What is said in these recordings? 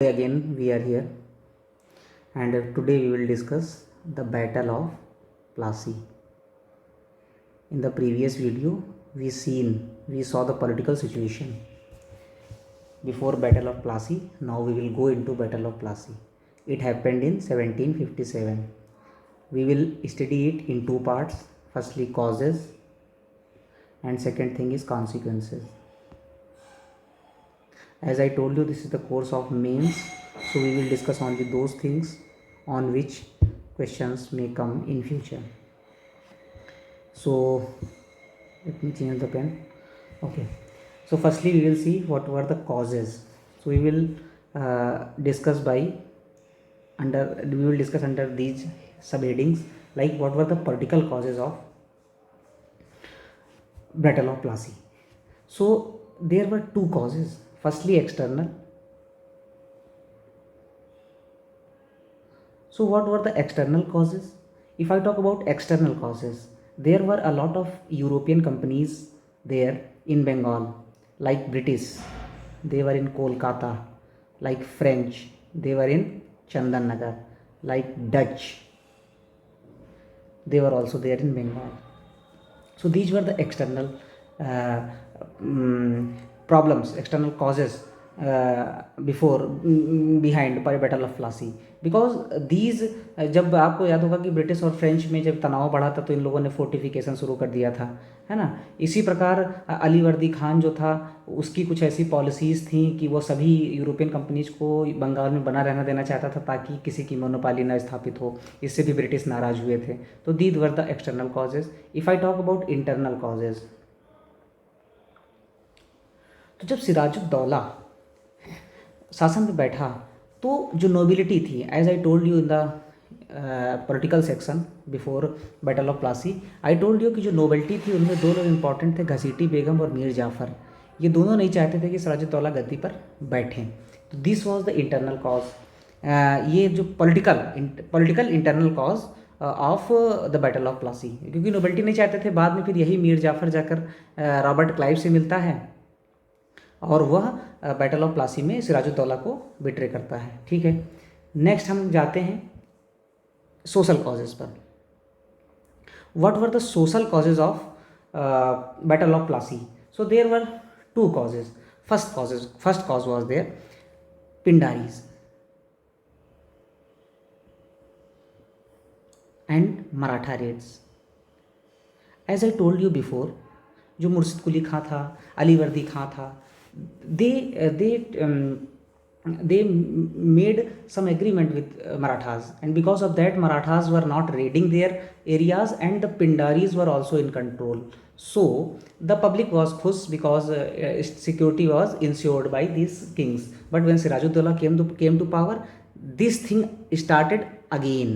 Again we are here, and today we will discuss the Battle of Plassey. In the previous video we saw the political situation before Battle of Plassey. Now we will go into Battle of Plassey. It happened in 1757. We will study it in two parts. Firstly, causes, and second thing is consequences. As I told you, this is the course of mains, so we will discuss only those things on which questions may come in future. So let me change the pen. Okay, so firstly we will see what were the causes. So we will discuss under these subheadings, like what were the political causes of Battle of Plassey. So there were two causes. Firstly, external. So what were the external causes? If I talk about external causes, there were a lot of European companies there in Bengal, like British, they were in Kolkata, like French, they were in Chandannagar, like Dutch, they were also there in Bengal. So these were the external problems, external causes behind Battle of Plassey. Because these, जब आपको याद होगा कि British और French में जब तनाव बढ़ा था तो इन लोगों ने फोर्टिफिकेशन शुरू कर दिया था, है ना. इसी प्रकार अलीवर्दी खान जो था, उसकी कुछ ऐसी पॉलिसीज़ थी कि वो सभी यूरोपियन कंपनीज़ को बंगाल में बना रहना देना चाहता था ताकि किसी की मोनोपाली ना स्थापित हो. इससे भी ब्रिटिश नाराज़ हुए थे. तो these were the external causes. If I talk about internal causes, तो जब सिराजुद्दौला शासन में बैठा तो जो नोबिलिटी थी, as I told you in the political section before battle of Plassey, I told you कि जो नोबिलिटी थी उनमें दो लोग इंपॉर्टेंट थे, घसीटी बेगम और मीर जाफ़र. ये दोनों नहीं चाहते थे कि सिराजुद्दौला गद्दी पर बैठें. तो this was the internal cause. ये जो political internal cause of the battle of Plassey, क्योंकि नोबिलिटी नहीं चाहते थे. बाद में फिर यही मीर जाफ़र जाकर रॉबर्ट क्लाइव से मिलता है और वह बैटल ऑफ प्लासी में सिराजुद्दौला को बिट्रे करता है. ठीक है, नेक्स्ट हम जाते हैं सोशल कॉजेज़ पर. What were the social causes of battle of Plassey? So there were two causes. First cause was their Pindaris and Maratha raids. As I told you before, जो मुर्शिद कुली खां था, अलीवर्दी खां था, they made some agreement with Marathas, and because of that Marathas were not raiding their areas and the Pindaris were also in control. So the public was khush because security was ensured by these kings. But when Sirajuddaulah came to power, this thing started again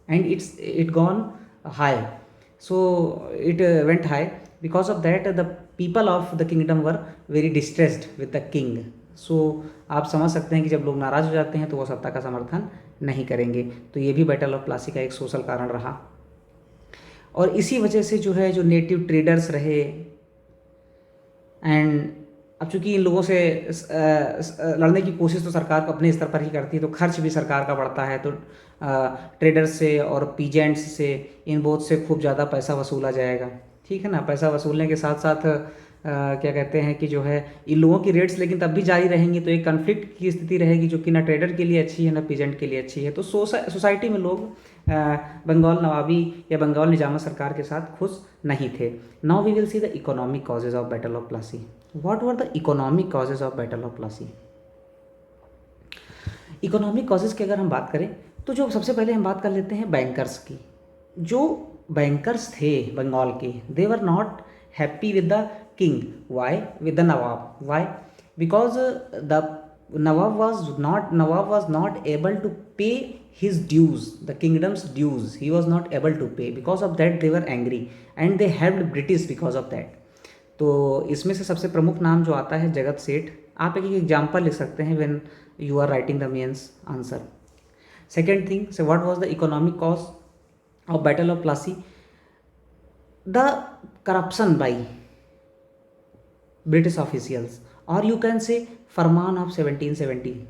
and it gone high. So it went high. Because of that the people of the kingdom were very distressed with the king. So आप समझ सकते हैं कि जब लोग नाराज़ हो जाते हैं तो वो सत्ता का समर्थन नहीं करेंगे. तो ये भी बैटल ऑफ प्लासी का एक सोशल कारण रहा. और इसी वजह से जो है, जो नेटिव ट्रेडर्स रहे, एंड अब चूँकि इन लोगों से लड़ने की कोशिश तो सरकार को अपने स्तर पर ही करती है, तो खर्च भी सरकार का बढ़ता है. तो ट्रेडर्स से और पीजेंट्स से, इन बोथ से खूब ज़्यादा पैसा वसूला जाएगा. ठीक है ना. पैसा वसूलने के साथ साथ क्या कहते हैं कि जो है इन लोगों की रेट्स लेकिन तब भी जारी रहेंगी. तो एक कन्फ्लिक्ट की स्थिति रहेगी जो कि ना ट्रेडर के लिए अच्छी है ना पीजेंट के लिए अच्छी है. तो सोसाइटी में लोग बंगाल नवाबी या बंगाल निजामत सरकार के साथ खुश नहीं थे. Now we will see the economic causes of battle of Plassey. What were the economic causes of battle of Plassey? Economic causes की अगर हम बात करें तो जो सबसे पहले हम बात कर लेते हैं बैंकर्स की. जो बैंकर्स थे बंगाल के, they were not happy with the king. Why? With the nawab. Why? Because the nawab was not able to pay his dues, the kingdom's dues. He was not able to pay. Because of that they were angry and they helped British because of that. तो इसमें से सबसे प्रमुख नाम जो आता है जगत सेठ. आप एक एग्जाम्पल लिख सकते हैं when you are writing the mains answer. Second thing, so what was the economic cause of Battle of Plassey? The corruption by British officials or you can say Farman of 1717.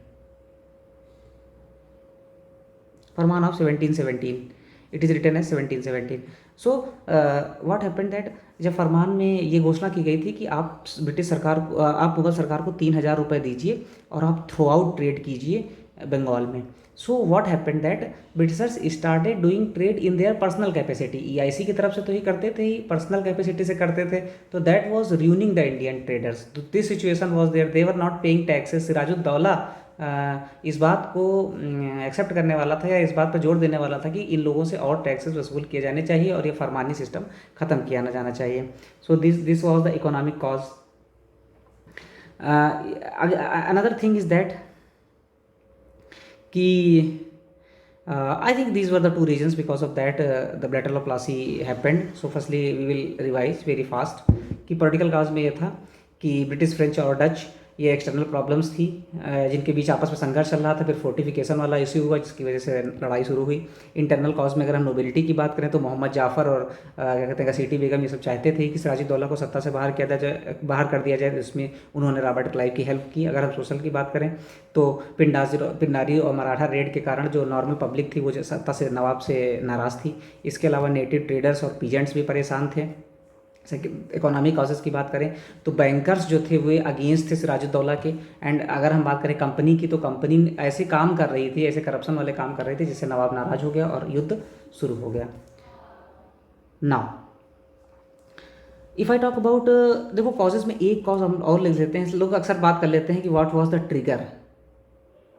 Farman of 1717. It is written as 1717. So what happened that जब फरमान में ये घोषणा की गई थी कि आप British सरकार को आप मुगल सरकार को 3,000 रुपये दीजिए और आप थ्रू आउट ट्रेड कीजिए बंगाल में. So what happened that Britishers started doing trade in their personal capacity. EIC की तरफ से तो ही करते थे, ही पर्सनल कैपेसिटी से करते थे. तो that was ruining the Indian traders. This situation was there. They were not paying taxes. Sirajuddaulah इस बात को एक्सेप्ट करने वाला था या इस बात पर जोर देने वाला था कि इन लोगों से और टैक्सेस वसूल किए जाने चाहिए और ये फरमानी सिस्टम ख़त्म किया ना जाना चाहिए. So this was the economic cause. Another thing is that कि I think these were the two reasons because of that the Battle of Plassey happened. So firstly we will revise very fast कि political cause में ये था कि British, French और Dutch ये external problems थी जिनके बीच आपस में संघर्ष चल रहा था. फिर फोर्टिफिकेशन वाला इश्यू हुआ जिसकी वजह से लड़ाई शुरू हुई. इंटरनल कॉज में अगर हम नोबिलिटी की बात करें तो मोहम्मद जाफ़र और क्या कहते हैं घसीटी बेगम ये सब चाहते थे कि सिराजुद्दौला को सत्ता से बाहर कर दिया जाए. इसमें उन्होंने रॉबर्ट क्लाइव की हेल्प की. अगर हम सोशल की बात करें तो पिंडारी और मराठा रेड के कारण जो नॉर्मल पब्लिक थी वो सत्ता से, नवाब से नाराज़ थी. इसके अलावा नेटिव ट्रेडर्स और पीजेंट्स भी परेशान थे. इकोनॉमिक कॉजेज़ की बात करें तो बैंकर्स जो थे वो अगेंस्ट थे सिराजुद्दौला के. एंड अगर हम बात करें कंपनी की तो कंपनी ऐसे काम कर रही थी, ऐसे करप्शन वाले काम कर रही थी जिससे नवाब नाराज हो गया और युद्ध शुरू हो गया. Now if I talk about, देखो कॉजेज़ में एक कॉज हम और लिख देते हैं. लोग अक्सर बात कर लेते हैं कि what was the trigger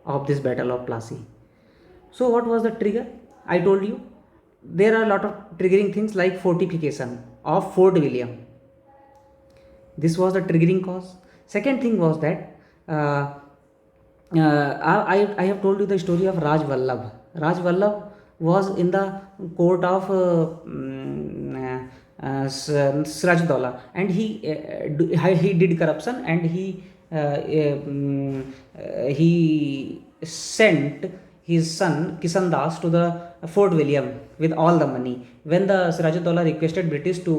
of this battle of Plassey. So what was the trigger? I told you there are a lot of triggering things like fortification of Fort William. This was the triggering cause. Second thing was that I have told you the story of Raj Vallabh. Raj Vallabh was in the court of Sirajuddaulah and he did corruption and he sent his son Kishan Das to the Fort William with all the money. When the Sirajuddaulah requested British to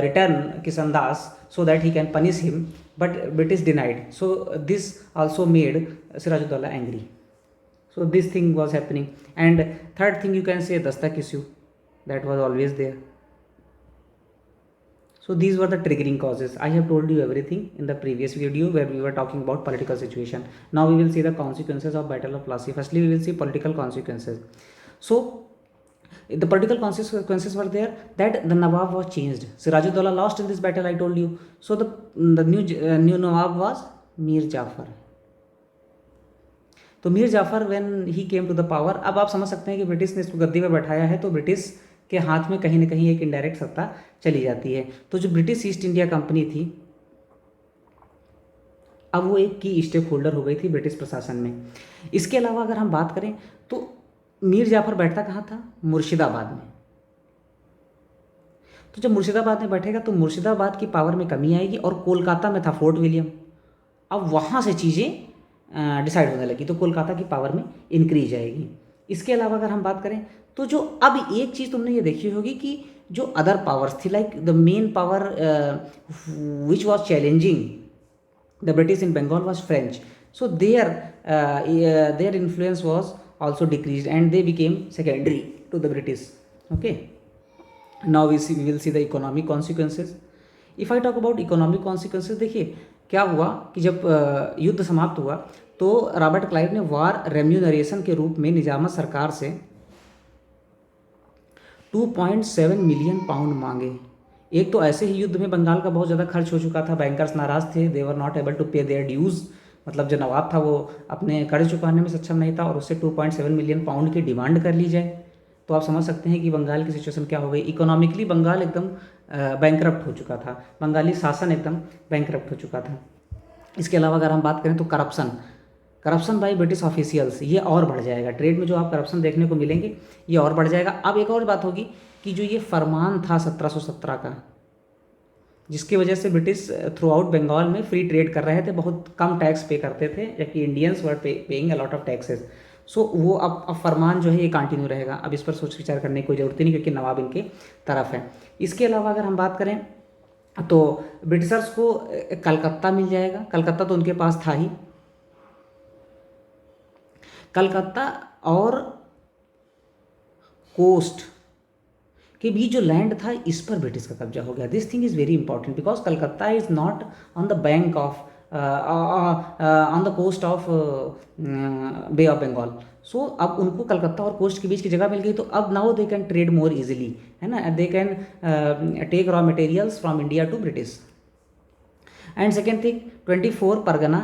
return Kishan Das so that he can punish him, but British denied. So this also made Sirajuddaulah angry. So this thing was happening. And third thing you can say Dastak issue that was always there. So these were the triggering causes. I have told you everything in the previous video where we were talking about political situation. Now we will see the consequences of Battle of Plassey. Firstly, we will see political consequences. So the political consequences were there that the Nawab was changed. Sirajuddaulah lost in this battle, I told you. So the new Nawab was Mir Jafar. तो Mir Jafar when he came to the power, अब आप समझ सकते हैं कि British ने इसको गद्दी पर बैठाया है तो ब्रिटिश के हाथ में कहीं ना कहीं एक इनडायरेक्ट सत्ता चली जाती है. तो जो ब्रिटिश ईस्ट इंडिया कंपनी थी अब वो एक की स्टेक होल्डर हो गई थी ब्रिटिश प्रशासन में. इसके अलावा अगर हम बात करें तो मीर जाफ़र बैठता कहाँ था? मुर्शिदाबाद में. तो जब मुर्शिदाबाद में बैठेगा तो मुर्शिदाबाद की पावर में कमी आएगी और कोलकाता में था फोर्ट विलियम. अब वहाँ से चीज़ें डिसाइड होने लगी तो कोलकाता की पावर में इंक्रीज आएगी. इसके अलावा अगर हम बात करें तो जो अब एक चीज़ तुमने ये देखी होगी कि जो अदर पावर्स थी like the main power which was challenging the British in Bengal was French. So their influence was also decreased and they became secondary to the British. Okay, now we will see the economic consequences. If I talk about economic consequences, देखिए क्या हुआ कि जब युद्ध समाप्त हुआ तो Robert Clive ने वार रेम्यूनरेशन के रूप में निजामत सरकार से 2.7 मिलियन पाउंड मांगे. एक तो ऐसे ही युद्ध में बंगाल का बहुत ज़्यादा खर्च हो चुका था, बैंकर्स नाराज़ थे, दे वर नॉट एबल टू पे देयर ड्यूज़. मतलब जो नवाब था वो अपने कर्ज चुकाने में सक्षम नहीं था और उससे 2.7 मिलियन पाउंड की डिमांड कर ली जाए. तो आप समझ सकते हैं कि बंगाल की सिचुएशन क्या हो गई. इकोनॉमिकली बंगाल एकदम बैंकरप्ट हो चुका था, बंगाली शासन एकदम बैंकरप्ट हो चुका था. इसके अलावा अगर हम बात करें तो करप्शन बाय ब्रिटिश ऑफिशियल्स ये और बढ़ जाएगा. ट्रेड में जो आप करप्शन देखने को मिलेंगे ये और बढ़ जाएगा. अब एक और बात होगी कि जो ये फरमान था 1717 का जिसकी वजह से ब्रिटिश थ्रू आउट बंगाल में फ्री ट्रेड कर रहे थे, बहुत कम टैक्स पे करते थे जबकि Indians were paying a lot of taxes. So वो अब फरमान जो है ये कंटिन्यू रहेगा. अब इस पर सोच विचार करने की कोई ज़रूरत नहीं क्योंकि नवाब इनके तरफ है. इसके अलावा अगर हम बात करें तो ब्रिटिशर्स को कलकत्ता मिल जाएगा, कलकत्ता तो उनके पास था ही, कलकत्ता और कोस्ट के बीच जो लैंड था इस पर ब्रिटिश का कब्जा हो गया. This thing is very important because Calcutta is not on the bank of on the coast of bay of Bengal. So अब उनको कलकत्ता और कोस्ट के बीच की जगह मिल गई, तो अब now they can trade more easily, है ना. They can take raw materials from India to British. And second thing, 24 Pargana,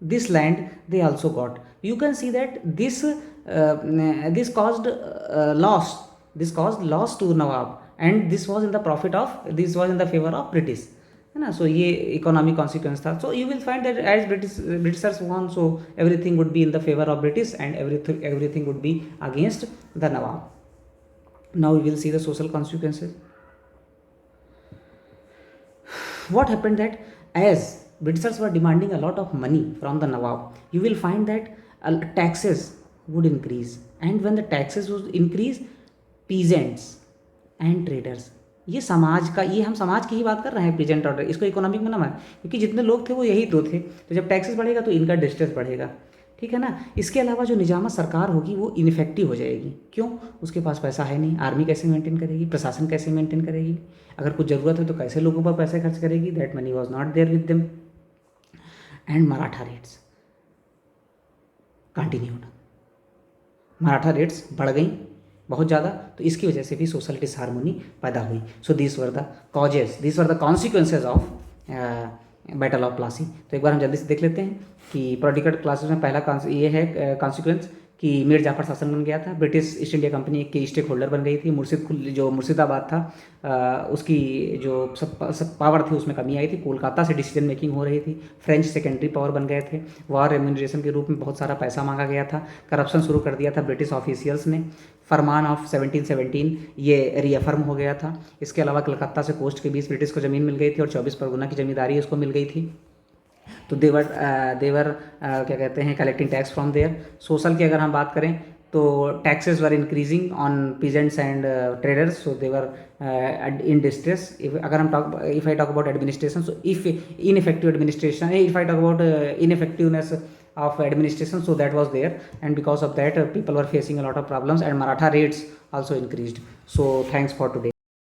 this land they also got. You can see that this caused loss. This caused loss to Nawab, and this was in the favor of British, है ना. So ये economic consequence था. So you will find that as Britishers won, so everything would be in the favor of British and everything would be against the Nawab. Now we will see the social consequences. What happened that as Britishers were demanding a lot of money from the Nawab, you will find that taxes would increase, and when the taxes would increase, peasants and traders, ये समाज का, ये हम समाज की ही बात कर रहे हैं, पीजेंट ऑर्डर, इसको इकोनॉमिक में ना मान, क्योंकि जितने लोग थे वो यही तो थे. तो जब टैक्सेस बढ़ेगा तो इनका डिस्ट्रेस बढ़ेगा, ठीक है ना. इसके अलावा जो निजामत सरकार होगी वो इनफेक्टिव हो जाएगी. क्यों? उसके पास पैसा है नहीं. आर्मी कैसे मेंटेन करेगी, प्रशासन कैसे मेंटेन करेगी, अगर कुछ ज़रूरत है तो कैसे लोगों पर पैसे खर्च करेगी. That money was not there with them. And Maratha raids continued, Maratha raids बढ़ गई बहुत ज़्यादा, तो इसकी वजह से भी सोशल डिसहार्मोनी पैदा हुई. So this were the causes, this were the consequences of battle of Plassey. तो एक बार हम जल्दी से देख लेते हैं कि पॉलिटिकल क्लासेस में पहला ये है कॉन्सिक्वेंस कि मीर जाफर शासन बन गया था. ब्रिटिश ईस्ट इंडिया कंपनी की स्टेक होल्डर बन गई थी. जो मुर्शिदाबाद था उसकी जो सब पावर थी उसमें कमी आई थी. कोलकाता से डिसीजन मेकिंग हो रही थी. फ्रेंच सेकेंडरी पावर बन गए थे. वॉर रेम्यूनरेशन के रूप में बहुत सारा पैसा मांगा गया था. करप्शन शुरू कर दिया था ब्रिटिश ऑफिशियल्स ने. फरमान ऑफ 1717 ये रीअफर्म हो गया था. इसके अलावा कलकत्ता से कोस्ट के बीच ब्रिटिश को ज़मीन मिल गई थी और 24 परगना की जमींदारी उसको मिल गई थी. तो देवर क्या कहते हैं, collecting tax from there. Social की अगर हम बात करें तो taxes were increasing on peasants and traders, so they were in distress. अगर हम if I talk about administration, so if ineffective administration, if I talk about ineffectiveness of administration, so that was there, and because of that people were facing a lot of problems, and Maratha rates also increased. So thanks for today.